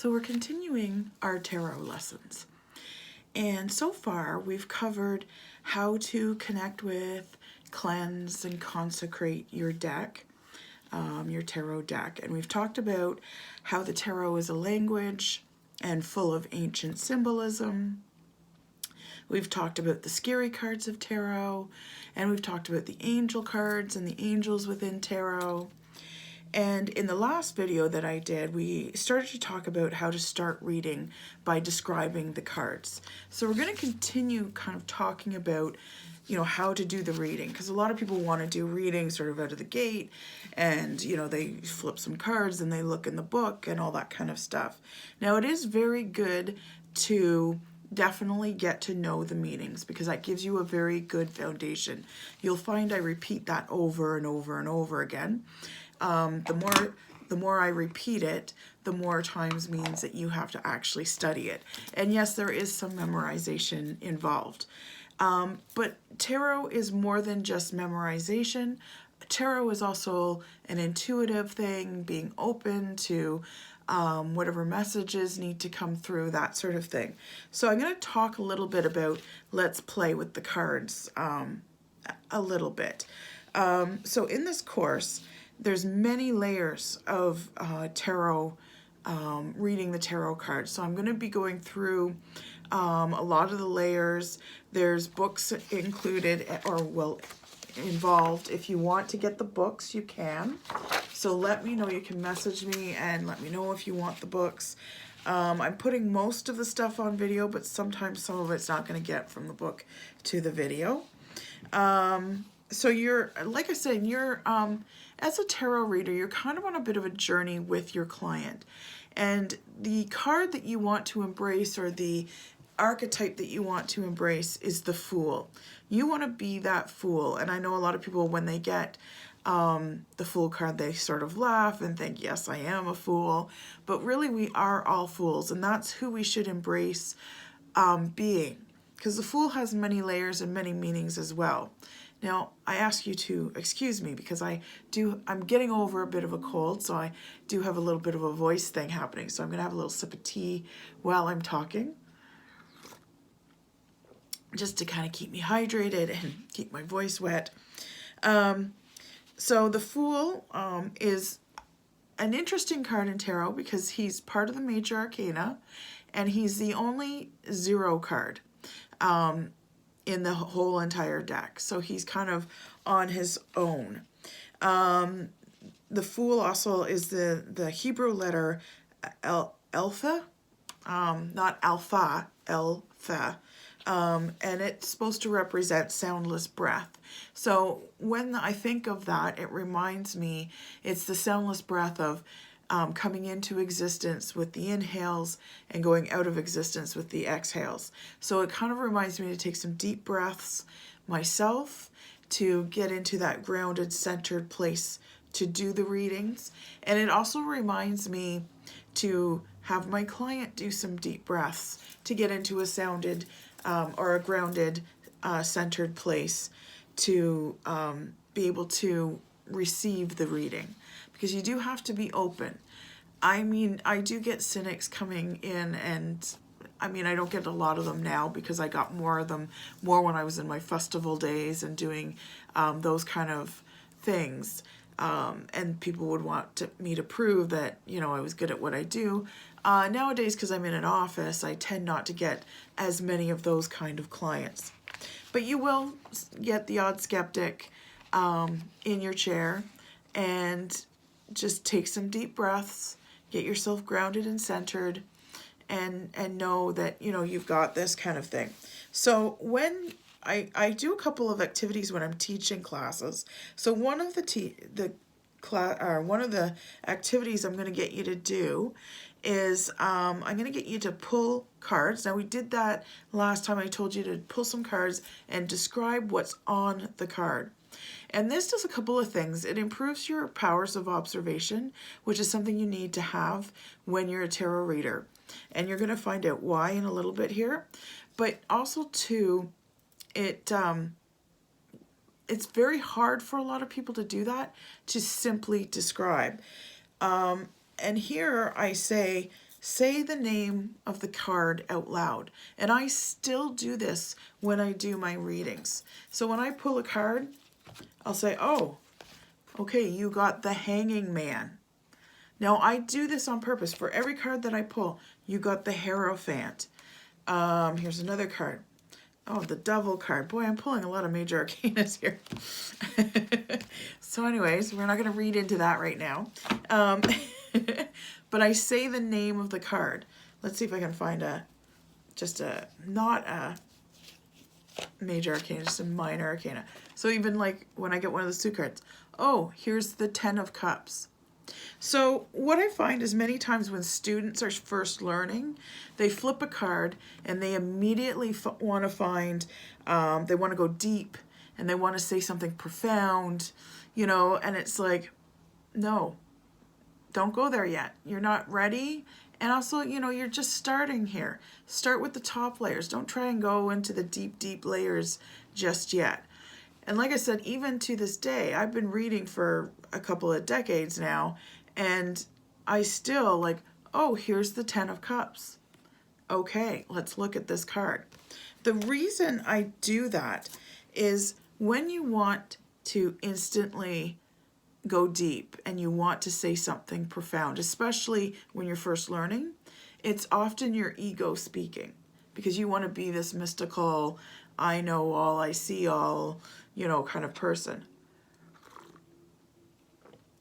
So we're continuing our tarot lessons. And so far we've covered how to connect with, cleanse, and consecrate your deck, your tarot deck. And we've talked about how the tarot is a language and full of ancient symbolism. We've talked about the scary cards of tarot, and we've talked about the angel cards and the angels within tarot. And in the last video that I did, we started to talk about how to start reading by describing the cards. So we're going to continue kind of talking about, how to do the reading, because a lot of people want to do reading sort of out of the gate, and, they flip some cards and they look in the book and all that kind of stuff. Now, it is very good to definitely get to know the meanings, because that gives you a very good foundation. You'll find I repeat that over and over and over again. The more I repeat it, the more times means that you have to actually study it. And yes, there is some memorization involved. But tarot is more than just memorization. Tarot is also an intuitive thing, being open to whatever messages need to come through, that sort of thing. So I'm going to talk a little bit about let's play with the cards a little bit. So in this course, there's many layers of tarot, reading the tarot cards. So I'm going to be going through a lot of the layers. There's books included involved. If you want to get the books, you can. So let me know. You can message me and let me know if you want the books. I'm putting most of the stuff on video, but sometimes some of it's not going to get from the book to the video. So you're, like I said, as a tarot reader, you're kind of on a bit of a journey with your client. And the card that you want to embrace, or the archetype that you want to embrace, is the Fool. You want to be that Fool. And I know a lot of people, when they get the Fool card, they sort of laugh and think, yes, I am a fool. But really, we are all fools. And that's who we should embrace being. Because the Fool has many layers and many meanings as well. Now, I ask you to excuse me, because I'm getting over a bit of a cold, so I do have a little bit of a voice thing happening. So I'm going to have a little sip of tea while I'm talking, just to kind of keep me hydrated and keep my voice wet. So the Fool is an interesting card in tarot, because he's part of the major arcana, and he's the only zero card in the whole entire deck. So he's kind of on his own. The Fool also is the Hebrew letter Alpha, not Alpha, Alpha. And it's supposed to represent soundless breath. So when I think of that, it reminds me, it's the soundless breath of coming into existence with the inhales and going out of existence with the exhales. So it kind of reminds me to take some deep breaths myself, to get into that grounded, centered place to do the readings. And it also reminds me to have my client do some deep breaths to get into a sounded or a grounded, centered place to be able to receive the reading. Because you do have to be open. I mean, I do get cynics coming in, and I don't get a lot of them now, because I got more of them when I was in my festival days and doing those kind of things. And people would want me to prove that, I was good at what I do. Nowadays, because I'm in an office, I tend not to get as many of those kind of clients. But you will get the odd skeptic in your chair, and just take some deep breaths, get yourself grounded and centered, and know that, you've got this kind of thing. So when I do a couple of activities when I'm teaching classes. So one of the activities I'm going to get you to do is I'm going to get you to pull cards. Now, we did that last time. I told you to pull some cards and describe what's on the card. And this does a couple of things. It improves your powers of observation, which is something you need to have when you're a tarot reader. And you're going to find out why in a little bit here. But also, too, it's very hard for a lot of people to do that, to simply describe. And here I say, say the name of the card out loud. And I still do this when I do my readings. So when I pull a card, I'll say, oh, okay, you got the Hanging Man. Now I do this on purpose. For every card that I pull, you got the Hierophant. Here's another card. Oh, the Devil card. Boy, I'm pulling a lot of major arcanas here. So anyways, we're not going to read into that right now. But I say the name of the card. Let's see if I can find not a major arcana, just a minor arcana. So even like when I get one of those two cards, oh, here's the 10 of Cups. So what I find is many times when students are first learning, they flip a card and they immediately want to find, they want to go deep and they want to say something profound, you know, and it's like, no, don't go there yet. You're not ready. And also, you know, you're just starting here. Start with the top layers. Don't try and go into the deep, deep layers just yet. And like I said, even to this day, I've been reading for a couple of decades now, and I still like, oh, here's the 10 of Cups. Okay, let's look at this card. The reason I do that is when you want to instantly go deep and you want to say something profound, especially when you're first learning, it's often your ego speaking because you want to be this mystical, I know all, I see all, you know, kind of person.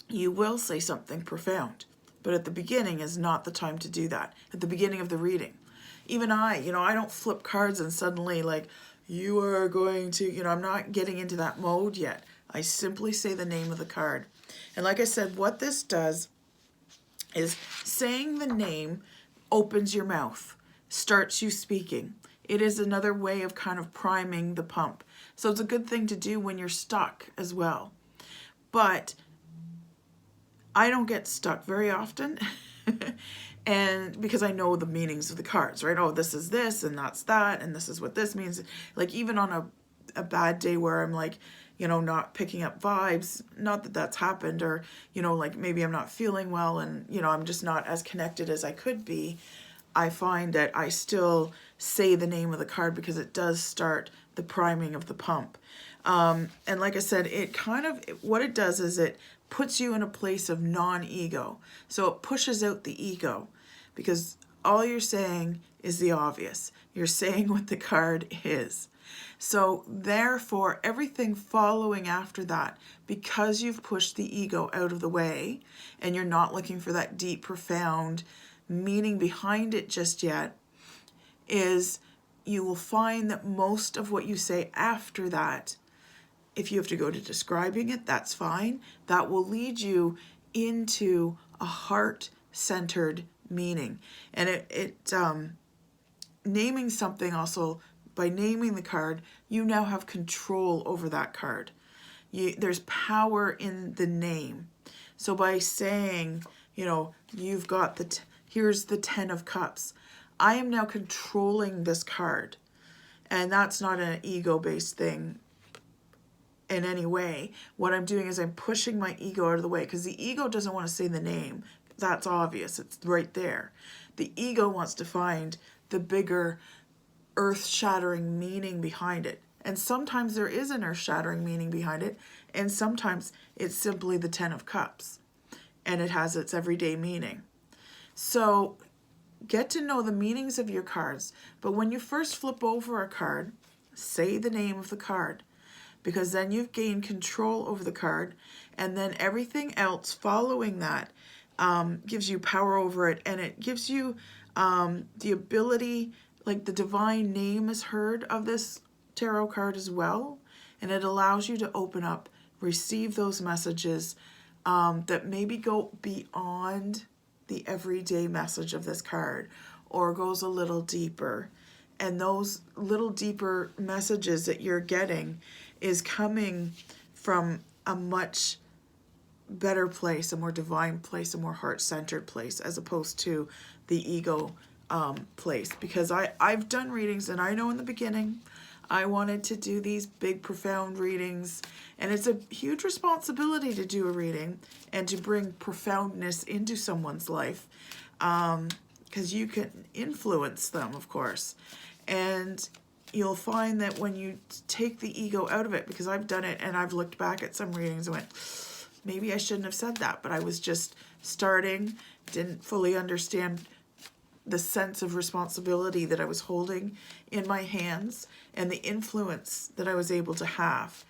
You will say something profound, but at the beginning is not the time to do that. At the beginning of the reading. Even I don't flip cards and suddenly like, you are going to, you know, I'm not getting into that mode yet. I simply say the name of the card. And like I said, what this does is saying the name opens your mouth, starts you speaking. It is another way of kind of priming the pump. So it's a good thing to do when you're stuck as well. But I don't get stuck very often. And because I know the meanings of the cards, right? Oh, this is this and that's that and this is what this means. Like even on a bad day where I'm like, you know, not picking up vibes, not that that's happened, or, you know, like maybe I'm not feeling well and, you know, I'm just not as connected as I could be. I find that I still say the name of the card because it does start the priming of the pump. And like I said, it kind of, what it does is it puts you in a place of non-ego. So it pushes out the ego because all you're saying is the obvious. You're saying what the card is. So therefore, everything following after that, because you've pushed the ego out of the way and you're not looking for that deep, profound meaning behind it just yet, is you will find that most of what you say after that, if you have to go to describing it, that's fine. That will lead you into a heart-centered meaning. And naming something also, by naming the card, you now have control over that card. There's power in the name. So by saying, you know, you've got here's the 10 of Cups. I am now controlling this card. And that's not an ego-based thing in any way. What I'm doing is I'm pushing my ego out of the way because the ego doesn't want to say the name. That's obvious. It's right there. The ego wants to find the bigger earth-shattering meaning behind it. And sometimes there is an earth-shattering meaning behind it, and sometimes it's simply the 10 of Cups, and it has its everyday meaning. So get to know the meanings of your cards, but when you first flip over a card, say the name of the card, because then you've gained control over the card, and then everything else following that gives you power over it, and it gives you the ability, like the divine name is heard of this tarot card as well, and it allows you to open up, receive those messages that maybe go beyond the everyday message of this card or goes a little deeper. And those little deeper messages that you're getting is coming from a much better place, a more divine place, a more heart-centered place, as opposed to the ego place. Because I've done readings, and I know in the beginning I wanted to do these big, profound readings, and it's a huge responsibility to do a reading and to bring profoundness into someone's life. because you can influence them, of course. And you'll find that when you take the ego out of it, because I've done it and I've looked back at some readings and went, maybe I shouldn't have said that, but I was just starting, didn't fully understand the sense of responsibility that I was holding in my hands and the influence that I was able to have.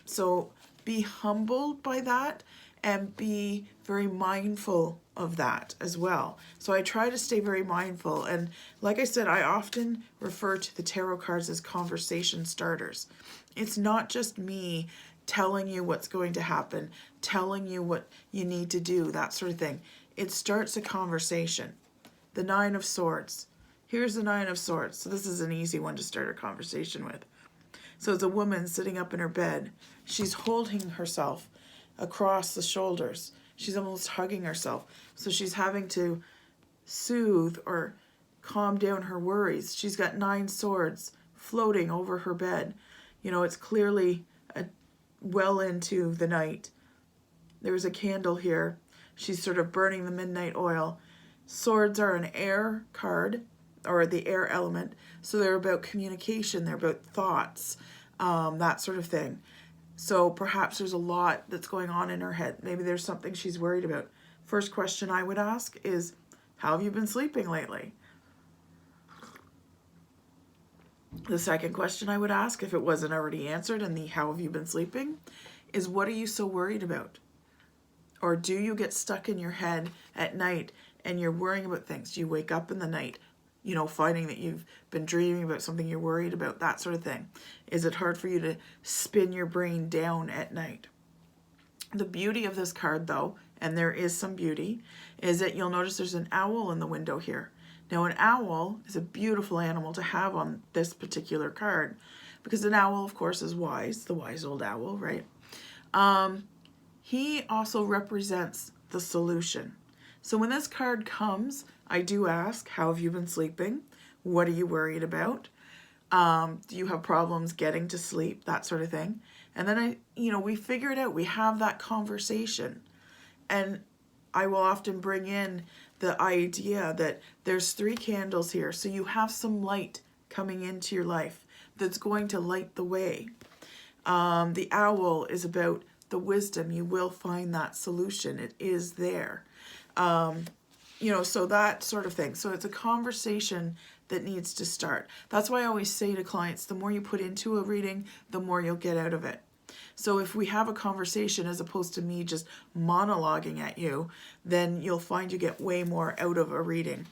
So be humbled by that and be very mindful of that as well. So I try to stay very mindful. And like I said, I often refer to the tarot cards as conversation starters. It's not just me telling you what's going to happen, telling you what you need to do, that sort of thing. It starts a conversation. The Nine of Swords. Here's the Nine of Swords. So this is an easy one to start a conversation with. So it's a woman sitting up in her bed. She's holding herself across the shoulders. She's almost hugging herself. So she's having to soothe or calm down her worries. She's got 9 swords floating over her bed. You know, it's clearly well into the night. There's a candle here. She's sort of burning the midnight oil. Swords are an air card, or the air element, so they're about communication, they're about thoughts, that sort of thing. So perhaps there's a lot that's going on in her head. Maybe there's something she's worried about. First question I would ask is, how have you been sleeping lately? The second question I would ask, if it wasn't already answered in the how have you been sleeping, is what are you so worried about? Or do you get stuck in your head at night and you're worrying about things? Do you wake up in the night, you know, finding that you've been dreaming about something you're worried about, that sort of thing? Is it hard for you to spin your brain down at night? The beauty of this card, though, and there is some beauty, is that you'll notice there's an owl in the window here. Now, an owl is a beautiful animal to have on this particular card, because an owl, of course, is wise, the wise old owl, right? He also represents the solution. So when this card comes, I do ask, how have you been sleeping? What are you worried about? Do you have problems getting to sleep? That sort of thing. And then we figure it out. We have that conversation. And I will often bring in the idea that there's 3 candles here. So you have some light coming into your life that's going to light the way. The owl is about the wisdom. You will find that solution. It is there. So that sort of thing. So it's a conversation that needs to start. That's why I always say to clients, the more you put into a reading, the more you'll get out of it. So if we have a conversation as opposed to me just monologuing at you, then you'll find you get way more out of a reading.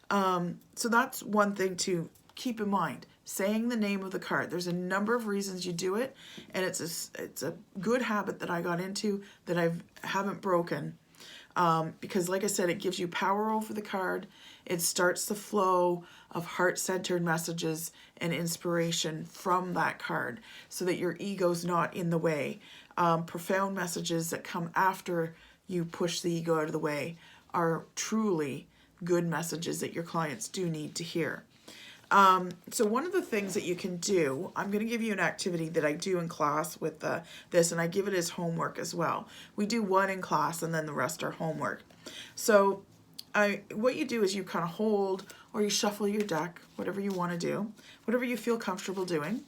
So that's one thing to keep in mind. Saying the name of the card. There's a number of reasons you do it, and it's a good habit that I got into that I haven't broken. Because like I said, it gives you power over the card. It starts the flow of heart-centered messages and inspiration from that card so that your ego's not in the way. Profound messages that come after you push the ego out of the way are truly good messages that your clients do need to hear. So one of the things that you can do, I'm going to give you an activity that I do in class with this, and I give it as homework as well. We do one in class and then the rest are homework. So what you do is you kind of hold or you shuffle your deck, whatever you want to do, whatever you feel comfortable doing,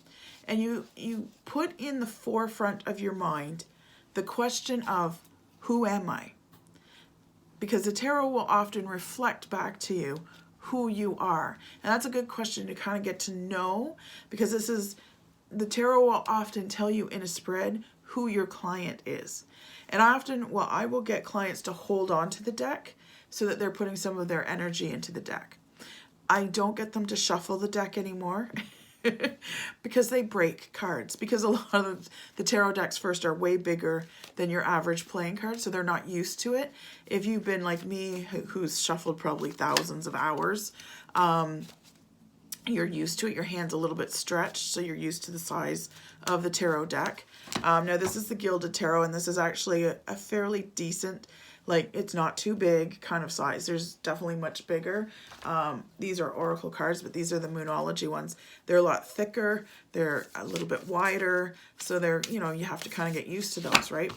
and you put in the forefront of your mind the question of, who am I? Because the tarot will often reflect back to you who you are. And that's a good question to kind of get to know, because the tarot will often tell you in a spread who your client is. And I will get clients to hold on to the deck so that they're putting some of their energy into the deck. I don't get them to shuffle the deck anymore because they break cards, because a lot of the tarot decks first are way bigger than your average playing card, so they're not used to it. If you've been like me, who's shuffled probably thousands of hours, you're used to it. Your hand's a little bit stretched, so you're used to the size of the tarot deck. Now this is the Gilded Tarot, and this is actually a fairly decent, like, it's not too big kind of size. There's definitely much bigger. These are oracle cards, but these are the Moonology ones. They're a lot thicker. They're a little bit wider. So they're, you have to kind of get used to those, right?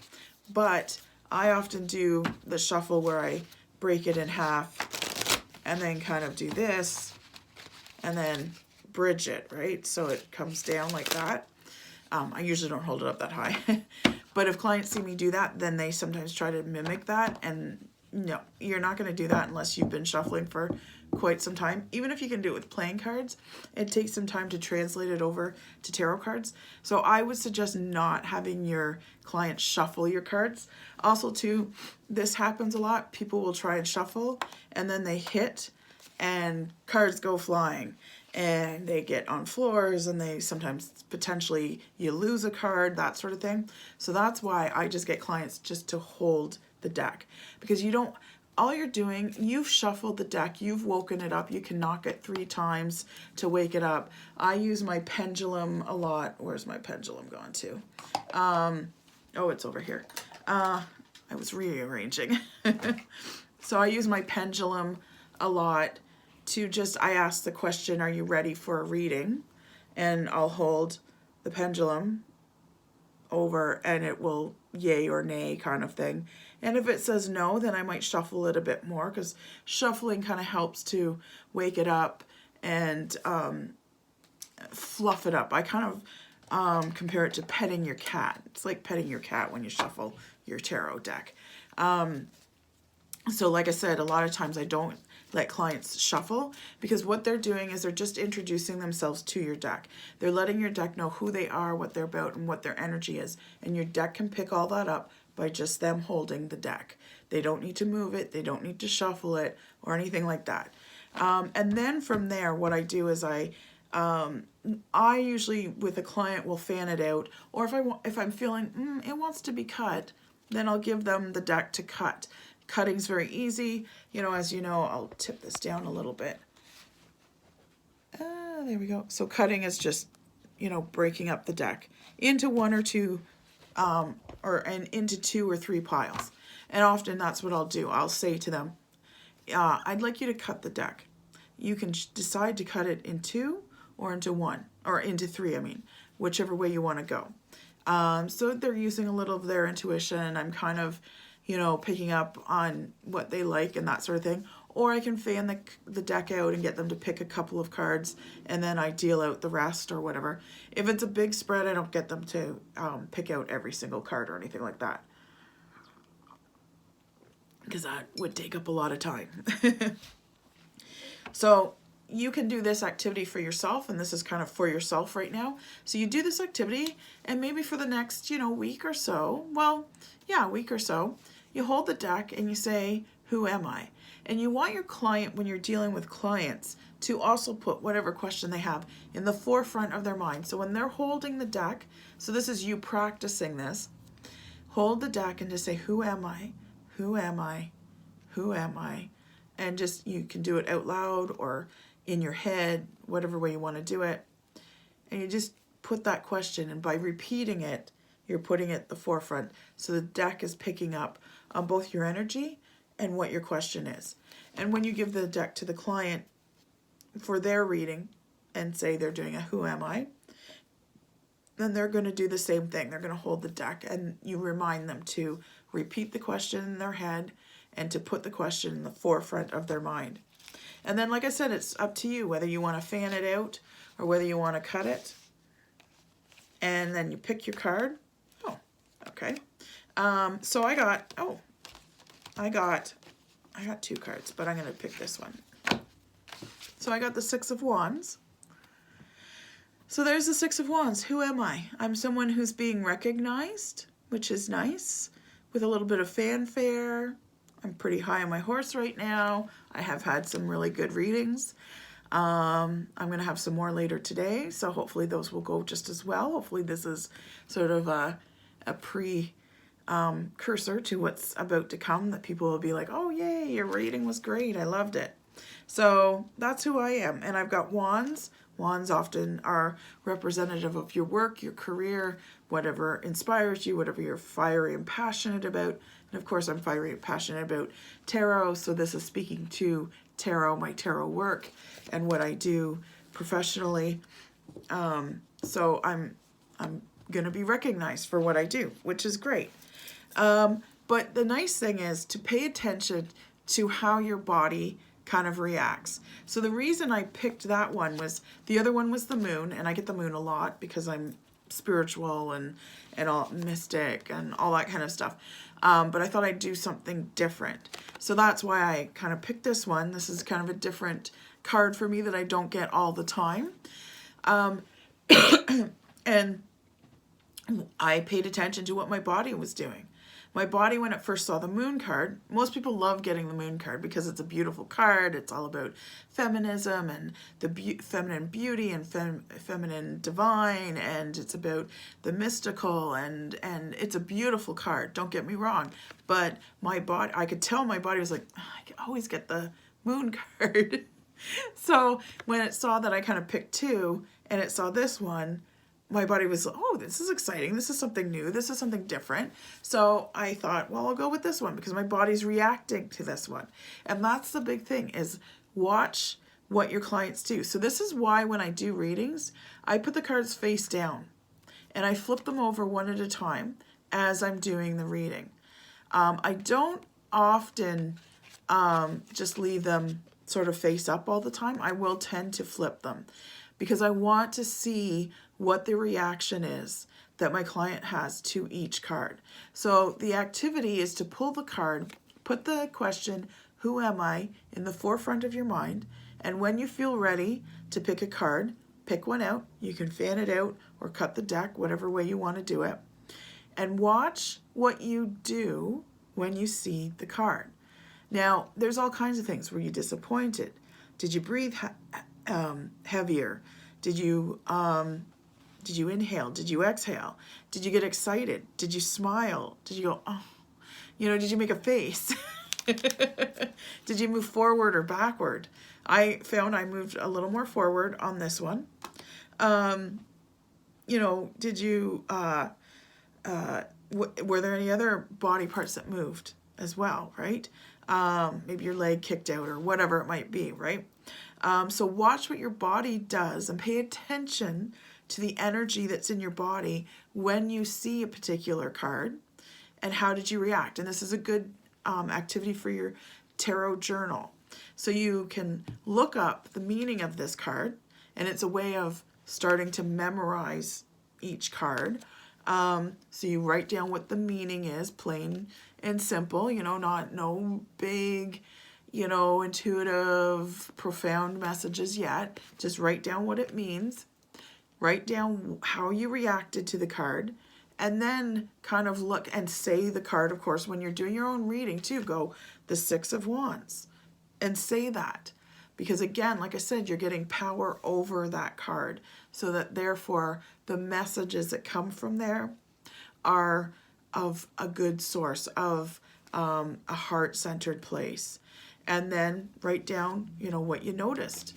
But I often do the shuffle where I break it in half and then kind of do this and then bridge it, right? So it comes down like that. I usually don't hold it up that high. But if clients see me do that, then they sometimes try to mimic that. And no, you're not going to do that unless you've been shuffling for quite some time. Even if you can do it with playing cards, it takes some time to translate it over to tarot cards. So I would suggest not having your clients shuffle your cards. Also too, this happens a lot. People will try and shuffle and then they hit and cards go flying and they get on floors and they sometimes potentially you lose a card, that sort of thing. So that's why I just get clients just to hold the deck, because you don't, all you're doing, you've shuffled the deck, you've woken it up, you can knock it 3 times to wake it up. I use my pendulum a lot. Where's my pendulum gone to? Oh, it's over here. I was rearranging. So I use my pendulum a lot to just, I ask the question, are you ready for a reading? And I'll hold the pendulum over and it will yay or nay kind of thing. And if it says no, then I might shuffle it a bit more, because shuffling kind of helps to wake it up and fluff it up. I kind of compare it to petting your cat. It's like petting your cat when you shuffle your tarot deck. So like I said, a lot of times I don't let clients shuffle, because what they're doing is they're just introducing themselves to your deck. They're letting your deck know who they are, what they're about, and what their energy is. And your deck can pick all that up by just them holding the deck. They don't need to move it, they don't need to shuffle it or anything like that. And then from there, what I do is I usually with a client will fan it out, or if I'm feeling it wants to be cut, then I'll give them the deck to cut. Cutting's very easy, you know, as you know. I'll tip this down a little bit. There we go. So cutting is just, you know, breaking up the deck into 1 or 2 and into 2 or 3 piles. And often that's what I'll do. I'll say to them, I'd like you to cut the deck. You can decide to cut it in 2 or into 1, or into 3, I mean, whichever way you want to go. So they're using a little of their intuition, and I'm kind of, you know, picking up on what they like and that sort of thing. Or I can fan the deck out and get them to pick a couple of cards, and then I deal out the rest or whatever. If it's a big spread, I don't get them to pick out every single card or anything like that, because that would take up a lot of time. So you can do this activity for yourself, and this is kind of for yourself right now. So you do this activity, and maybe for the next, you know, week or so, well, yeah, a week or so, you hold the deck and you say, who am I? And you want your client, when you're dealing with clients, to also put whatever question they have in the forefront of their mind. So when they're holding the deck, so this is you practicing this, hold the deck and just say, who am I? Who am I? Who am I? And just, you can do it out loud or in your head, whatever way you want to do it. And you just put that question, and by repeating it, you're putting it at the forefront. So the deck is picking up on both your energy and what your question is. And when you give the deck to the client for their reading and say they're doing a who am I, then they're going to do the same thing. They're going to hold the deck, and you remind them to repeat the question in their head and to put the question in the forefront of their mind. And then, like I said, it's up to you whether you want to fan it out or whether you want to cut it. And then you pick your card. Oh, okay. So I got 2 cards, but I'm going to pick this one. So I got the 6 of Wands. So there's the 6 of Wands. Who am I? I'm someone who's being recognized, which is nice, with a little bit of fanfare. I'm pretty high on my horse right now. I have had some really good readings. I'm going to have some more later today, so hopefully those will go just as well. Hopefully this is sort of a precursor to what's about to come, that people will be like, oh yay, your reading was great, I loved it. So that's who I am. And I've got wands. Wands often are representative of your work, your career, whatever inspires you, whatever you're fiery and passionate about. And of course, I'm fiery and passionate about tarot, so this is speaking to tarot, my tarot work, and what I do professionally. So I'm going to be recognized for what I do, which is great. But the nice thing is to pay attention to how your body kind of reacts. So the reason I picked that one was, the other one was the moon, and I get the moon a lot because I'm spiritual and all mystic and all that kind of stuff. But I thought I'd do something different. So that's why I kind of picked this one. This is kind of a different card for me that I don't get all the time. And I paid attention to what my body was doing. My body, when it first saw the moon card, most people love getting the moon card because it's a beautiful card. It's all about feminism and the feminine beauty and feminine divine, and it's about the mystical, and it's a beautiful card. Don't get me wrong, but my body, I could tell my body was like, "Oh, I can always get the moon card." So when it saw that I kind of picked two, and it saw this one, my body was, oh, this is exciting. This is something new. This is something different. So I thought, well, I'll go with this one because my body's reacting to this one. And that's the big thing, is watch what your clients do. So this is why when I do readings, I put the cards face down and I flip them over one at a time as I'm doing the reading. I don't often just leave them sort of face up all the time. I will tend to flip them because I want to see what the reaction is that my client has to each card. So the activity is to pull the card, put the question, who am I, in the forefront of your mind, and when you feel ready to pick a card, pick one out. You can fan it out or cut the deck, whatever way you want to do it, and watch what you do when you see the card. Now, there's all kinds of things. Were you disappointed? Did you breathe heavier? Did you inhale? Did you exhale? Did you get excited? Did you smile? Did you go, oh, did you make a face? Did you move forward or backward? I found I moved a little more forward on this one. Did you, were there any other body parts that moved as well, right? Maybe your leg kicked out or whatever it might be, right? So watch what your body does and pay attention to the energy that's in your body when you see a particular card, and how did you react. And this is a good activity for your tarot journal. So you can look up the meaning of this card, and it's a way of starting to memorize each card. So you write down what the meaning is, plain and simple, no big, intuitive, profound messages yet. Just write down what it means. Write down how you reacted to the card, and then kind of look and say the card. Of course, when you're doing your own reading too, go the Six of Wands and say that. Because again, like I said, you're getting power over that card, so that therefore the messages that come from there are of a good source, of a heart-centered place. And then write down, what you noticed.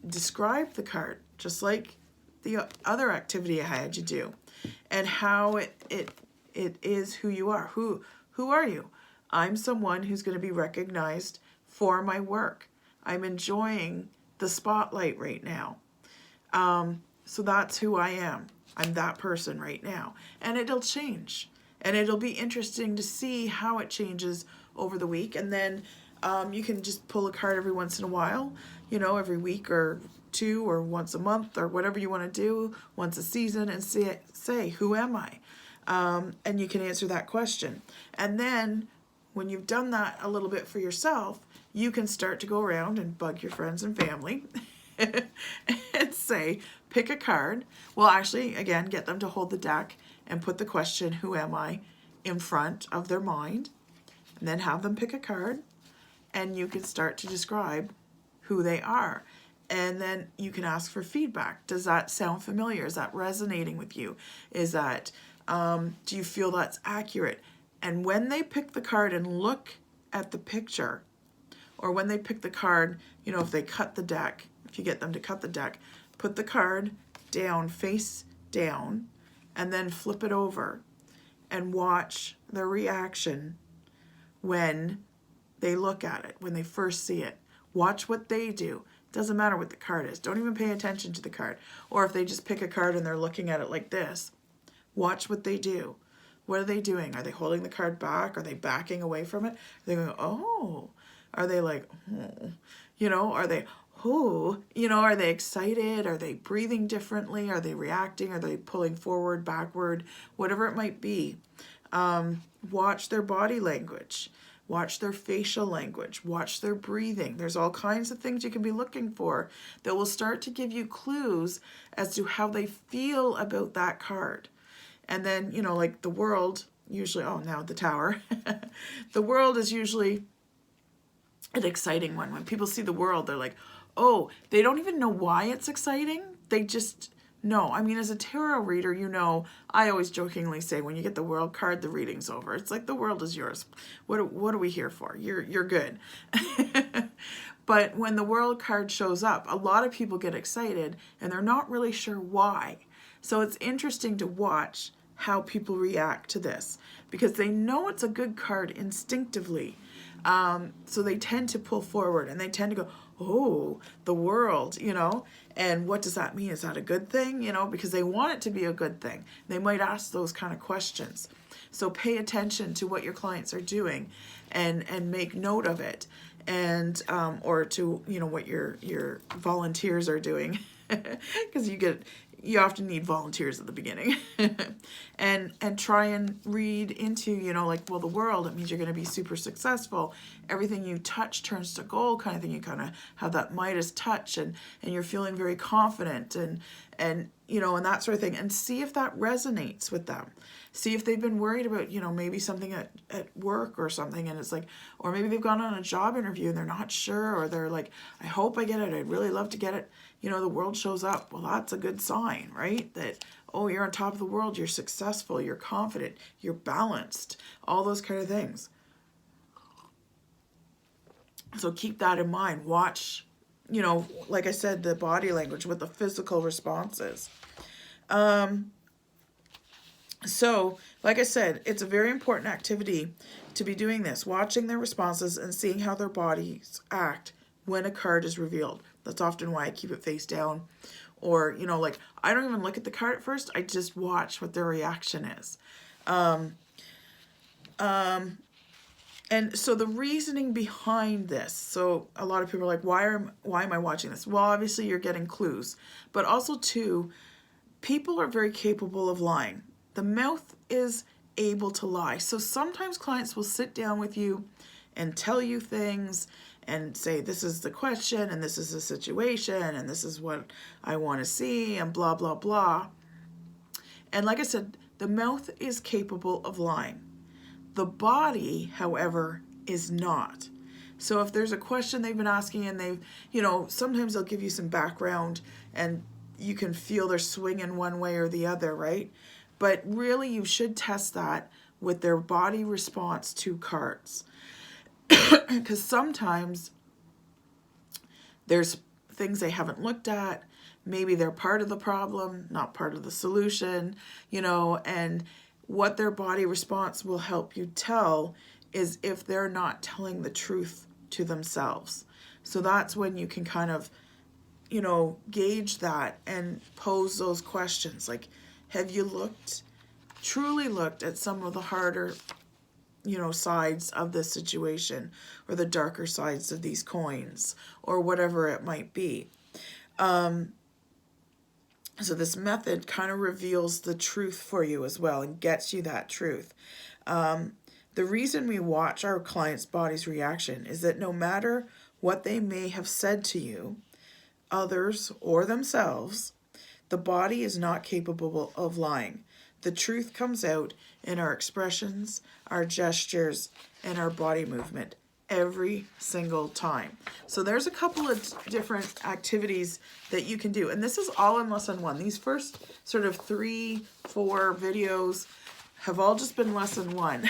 Describe the card, just like the other activity I had you do, and how it is who you are. Who are you? I'm someone who's going to be recognized for my work. I'm enjoying the spotlight right now. So that's who I am. I'm that person right now. And it'll change. And it'll be interesting to see how it changes over the week. And then you can just pull a card every once in a while, every week or two, or once a month, or whatever you want to do, once a season, and say, who am I? And you can answer that question. And then when you've done that a little bit for yourself, you can start to go around and bug your friends and family and say, pick a card. Well, actually, again, get them to hold the deck and put the question, who am I, in front of their mind, and then have them pick a card, and you can start to describe who they are. And then you can ask for feedback. Does that sound familiar? Is that resonating with you? Is that, do you feel that's accurate? And when they pick the card and look at the picture, or when they pick the card, if they cut the deck, if you get them to cut the deck, put the card down, face down, and then flip it over and watch their reaction when they look at it, when they first see it. Watch what they do. Doesn't matter what the card is. Don't even pay attention to the card. Or if they just pick a card and they're looking at it like this, watch what they do. What are they doing? Are they holding the card back? Are they backing away from it? Are they going, oh? Are they like, oh? You know, are they, oh, you know, are they excited? Are they breathing differently? Are they reacting? Are they pulling forward, backward, whatever it might be? Watch their body language. Watch their facial language. Watch their breathing. There's all kinds of things you can be looking for that will start to give you clues as to how they feel about that card. And then, you know, like the world, usually, oh, now the Tower. The world is usually an exciting one. When people see the world, they're like, oh, they don't even know why it's exciting. They just know. I mean, as a tarot reader, you know, I always jokingly say when you get the world card, the reading's over. It's like the world is yours. What are we here for? You're good. But when the world card shows up, a lot of people get excited and they're not really sure why. So it's interesting to watch how people react to this because they know it's a good card instinctively. So they tend to pull forward and they tend to go, oh, the world, you know, and what does that mean? Is that a good thing? You know, because they want it to be a good thing. They might ask those kind of questions. So pay attention to what your clients are doing and make note of it. And or to, you know, what your volunteers are doing, because you often need volunteers at the beginning. and try and read into, you know, like, well, the world, it means you're going to be super successful. Everything you touch turns to gold kind of thing. You kind of have that Midas touch and you're feeling very confident and you know, and that sort of thing. And see if that resonates with them. See if they've been worried about, you know, maybe something at work or something, and it's like, or maybe they've gone on a job interview and they're not sure, or they're like, I hope I get it, I'd really love to get it. You know, the world shows up. Well, that's a good sign, right? That, oh, you're on top of the world, you're successful, you're confident, you're balanced, all those kind of things. So keep that in mind. Watch, you know, like I said, the body language, what the physical response is. So, like I said, it's a very important activity to be doing this, watching their responses and seeing how their bodies act when a card is revealed. That's often why I keep it face down. Or, you know, like, I don't even look at the card at first. I just watch what their reaction is. And so the reasoning behind this, so a lot of people are like, why am I watching this? Well, obviously you're getting clues. But also, too, people are very capable of lying. The mouth is able to lie. So sometimes clients will sit down with you and tell you things and say, this is the question and this is the situation and this is what I want to see and blah, blah, blah. And like I said, the mouth is capable of lying. The body, however, is not. So if there's a question they've been asking and they've, you know, sometimes they'll give you some background and you can feel they're swinging one way or the other, right? But really, you should test that with their body response to cards. Because sometimes there's things they haven't looked at. Maybe they're part of the problem, not part of the solution, you know, and what their body response will help you tell is if they're not telling the truth to themselves. So that's when you can kind of, you know, gauge that and pose those questions. Like, have you truly looked at some of the harder, you know, sides of the situation or the darker sides of these coins or whatever it might be? So this method kind of reveals the truth for you as well and gets you that truth. The reason we watch our clients' body's reaction is that no matter what they may have said to you, others, or themselves, the body is not capable of lying. The truth comes out in our expressions, our gestures, and our body movement every single time. So there's a couple of different activities that you can do. And this is all in lesson 1. These first sort of 3-4 videos have all just been lesson 1.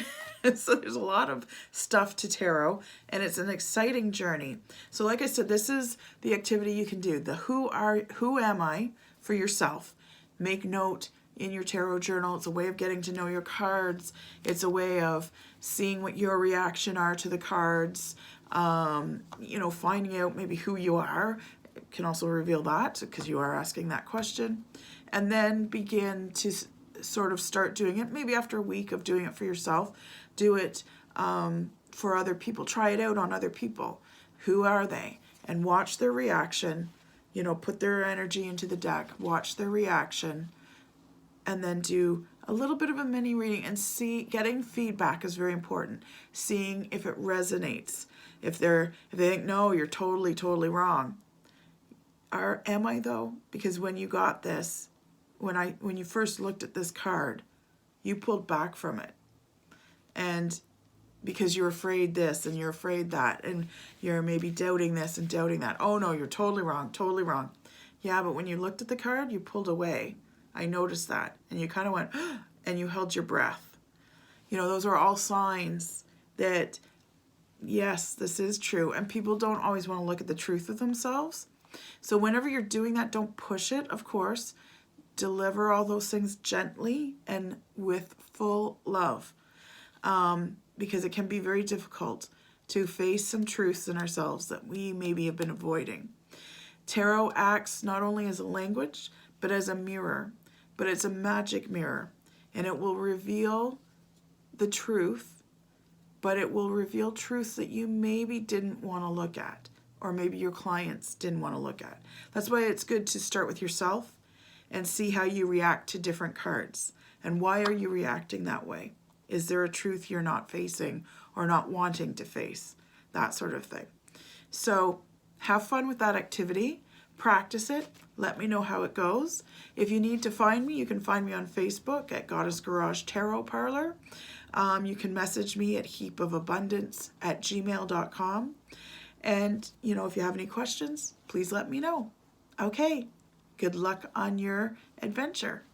So there's a lot of stuff to tarot and it's an exciting journey. So like I said, this is the activity you can do. The who am I for yourself. Make note in your tarot journal. It's a way of getting to know your cards. It's a way of seeing what your reaction are to the cards. You know, finding out maybe who you are. It can also reveal that because you are asking that question. And then begin to sort of start doing it. Maybe after a week of doing it for yourself, do it for other people. Try it out on other people. Who are they? and watch their reaction. You know, put their energy into the deck, watch their reaction, and then do a little bit of a mini reading and see. Getting feedback is very important. Seeing if it resonates. If they think, no, you're totally wrong. Am I though? Because when you got this, when you first looked at this card, you pulled back from it. And because you're afraid this and you're afraid that, and you're maybe doubting this and doubting that. Oh no, you're totally wrong, totally wrong. Yeah, but when you looked at the card, you pulled away. I noticed that. And you kind of went, and you held your breath. You know, those are all signs that, yes, this is true. And people don't always want to look at the truth of themselves. So whenever you're doing that, don't push it, of course. Deliver all those things gently and with full love. Because it can be very difficult to face some truths in ourselves that we maybe have been avoiding. Tarot acts not only as a language, but as a mirror. But it's a magic mirror. And it will reveal the truth, but it will reveal truths that you maybe didn't want to look at, or maybe your clients didn't want to look at. That's why it's good to start with yourself and see how you react to different cards. And why are you reacting that way? Is there a truth you're not facing or not wanting to face? That sort of thing. So have fun with that activity. Practice it. Let me know how it goes. If you need to find me, you can find me on Facebook at Goddess Garage Tarot Parlor. You can message me at heapofabundance@gmail.com. And, you know, if you have any questions, please let me know. Okay. Good luck on your adventure.